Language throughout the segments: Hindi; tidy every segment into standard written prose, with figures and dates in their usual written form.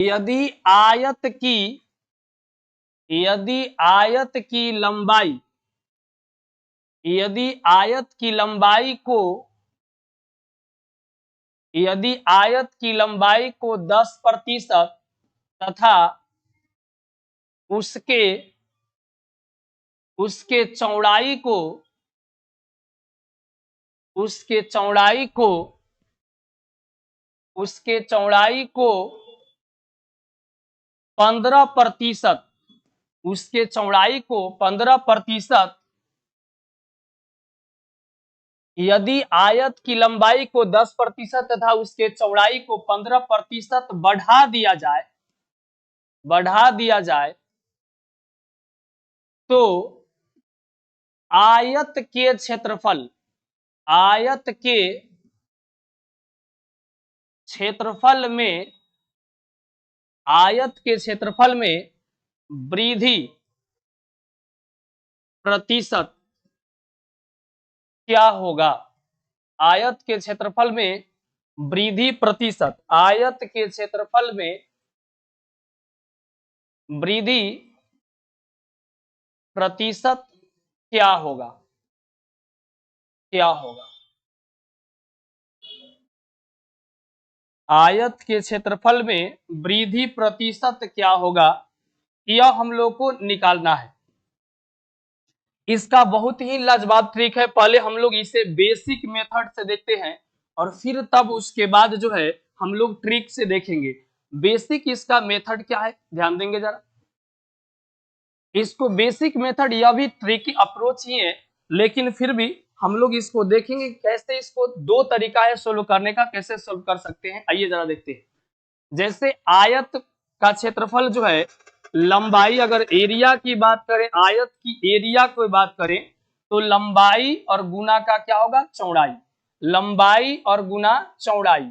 यदि आयत की यदि आयत की लंबाई यदि आयत की लंबाई को यदि आयत की लंबाई को 10% तथा उसके उसके चौड़ाई को उसके चौड़ाई को उसके चौड़ाई को 15% उसके चौड़ाई को 15% यदि आयत की लंबाई को 10% तथा उसके चौड़ाई को 15% बढ़ा दिया जाए तो आयत के क्षेत्रफल में आयत के क्षेत्रफल में वृद्धि प्रतिशत क्या होगा? आयत के क्षेत्रफल में वृद्धि प्रतिशत आयत के क्षेत्रफल में वृद्धि प्रतिशत क्या होगा? आयत के क्षेत्रफल में वृद्धि प्रतिशत क्या होगा? यह हम लोग को निकालना है। इसका बहुत ही लाजवाब ट्रिक है। पहले हम लोग इसे बेसिक मेथड से देखते हैं और फिर तब उसके बाद जो है हम लोग ट्रिक से देखेंगे। बेसिक इसका मेथड क्या है, ध्यान देंगे जरा। इसको बेसिक मेथड, यह भी ट्रिकी अप्रोच ही है, लेकिन फिर भी हम लोग इसको देखेंगे कैसे। इसको दो तरीका है सोल्व करने का, कैसे सोल्व कर सकते हैं आइए जरा देखते हैं। जैसे आयत का क्षेत्रफल जो है, लंबाई, अगर एरिया की बात करें, आयत की एरिया की बात करें तो लंबाई और गुना का क्या होगा? चौड़ाई। लंबाई और गुना चौड़ाई।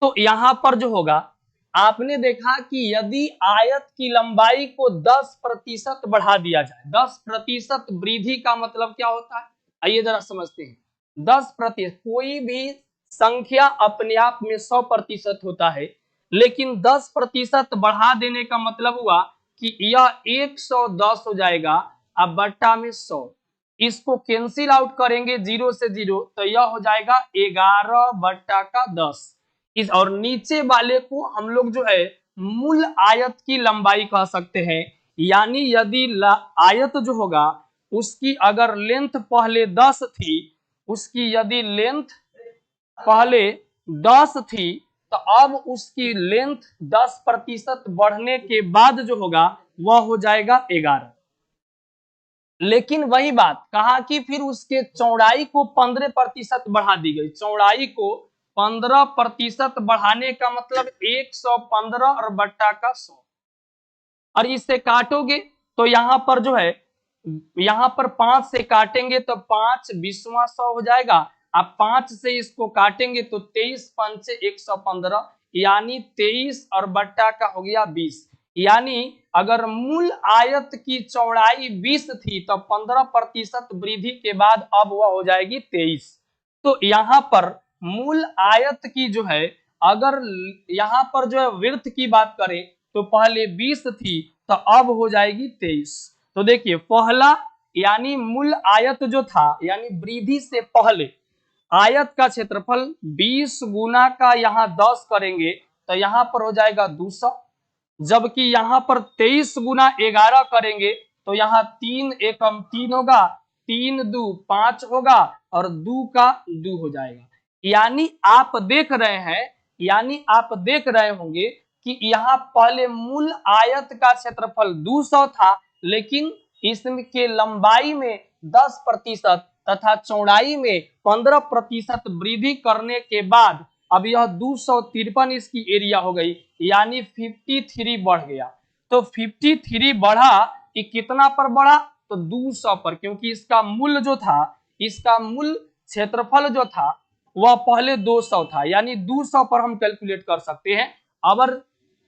तो यहां पर जो होगा, आपने देखा कि यदि आयत की लंबाई को 10% बढ़ा दिया जाए, 10% वृद्धि का मतलब क्या होता है आइए जरा समझते हैं। 10%, कोई भी संख्या अपने आप में 100% होता है, लेकिन 10% बढ़ा देने का मतलब हुआ कि यह 110 हो जाएगा, अब बट्टा में 100। इसको कैंसिल आउट करेंगे 0 से 0, तो यह हो जाएगा 11/10। इस और नीचे वाले को हम लोग जो है मूल आयत की लंबाई कह सकते हैं। यानी यदि आयत जो होगा उसकी अगर लेंथ पहले 10 थी, उसकी यदि लेंथ पहले 10 थी, तो अब उसकी लेंथ 10% बढ़ने के बाद जो होगा वह हो जाएगा 11। लेकिन वही बात कहा कि फिर उसके चौड़ाई को 15% बढ़ा दी गई। चौड़ाई को 15% बढ़ाने का मतलब 115 और बट्टा का 100। और इससे काटोगे तो यहाँ पर जो है, यहाँ पर 5 से काटेंगे तो 5 20वां 100 हो जाएगा। अब 5 से इसको काटेंगे तो 23 पंचे 115, यानी 23 और बट्टा का हो गया 20। यानी अगर मूल आयत की चौड़ाई 20 थी तो 15% वृद्धि के बाद अब वह हो जाएगी 23। तो यहाँ पर मूल आयत की जो है, अगर यहाँ पर जो है वृत्त की बात करें तो पहले 20 थी तो अब हो जाएगी 23। तो देखिए पहला यानी मूल आयत जो था, यानी वृद्धि से पहले आयत का क्षेत्रफल 20 गुना का यहाँ 10 करेंगे तो यहाँ पर हो जाएगा 200। जबकि यहाँ पर 23 गुना 11 करेंगे तो यहाँ 3 एकम 3 होगा, 3 दू 5 होगा और 2 का 2 हो जाएगा। यानी आप देख रहे होंगे कि यहाँ पहले मूल आयत का क्षेत्रफल 200 था, लेकिन इसके लंबाई में 10% तथा चौड़ाई में 15% वृद्धि करने के बाद अब यह 253 इसकी एरिया हो गई, यानी 53 बढ़ गया। तो 53 बढ़ा कि कितना पर बढ़ा? तो 200 पर, क्योंकि इसका मूल जो था, इसका मूल क्षेत्रफल जो था वह पहले 200 था, यानी 200 पर हम कैलकुलेट कर सकते हैं। अगर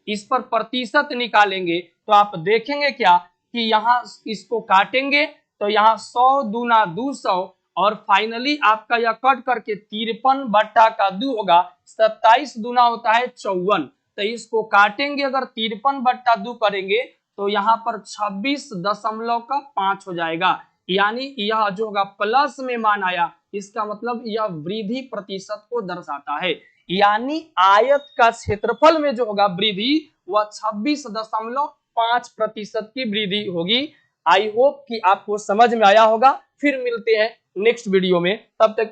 इस पर प्रतिशत निकालेंगे तो आप देखेंगे क्या कि यहाँ इसको काटेंगे तो यहाँ 100 दूना 200 और फाइनली आपका यह कट करके 53 बट्टा का 2 होगा। 27 दूना होता है 54, तो इसको काटेंगे, अगर 53/2 करेंगे तो यहाँ पर 26.5 हो जाएगा, यानी यह जो होगा प्लस में मान आया, इसका मतलब यह वृद्धि प्रतिशत को दर्शाता है, यानी आयत का क्षेत्रफल में जो होगा वृद्धि वह 26.5% की वृद्धि होगी। आई होप कि आपको समझ में आया होगा। फिर मिलते हैं नेक्स्ट वीडियो में, तब तक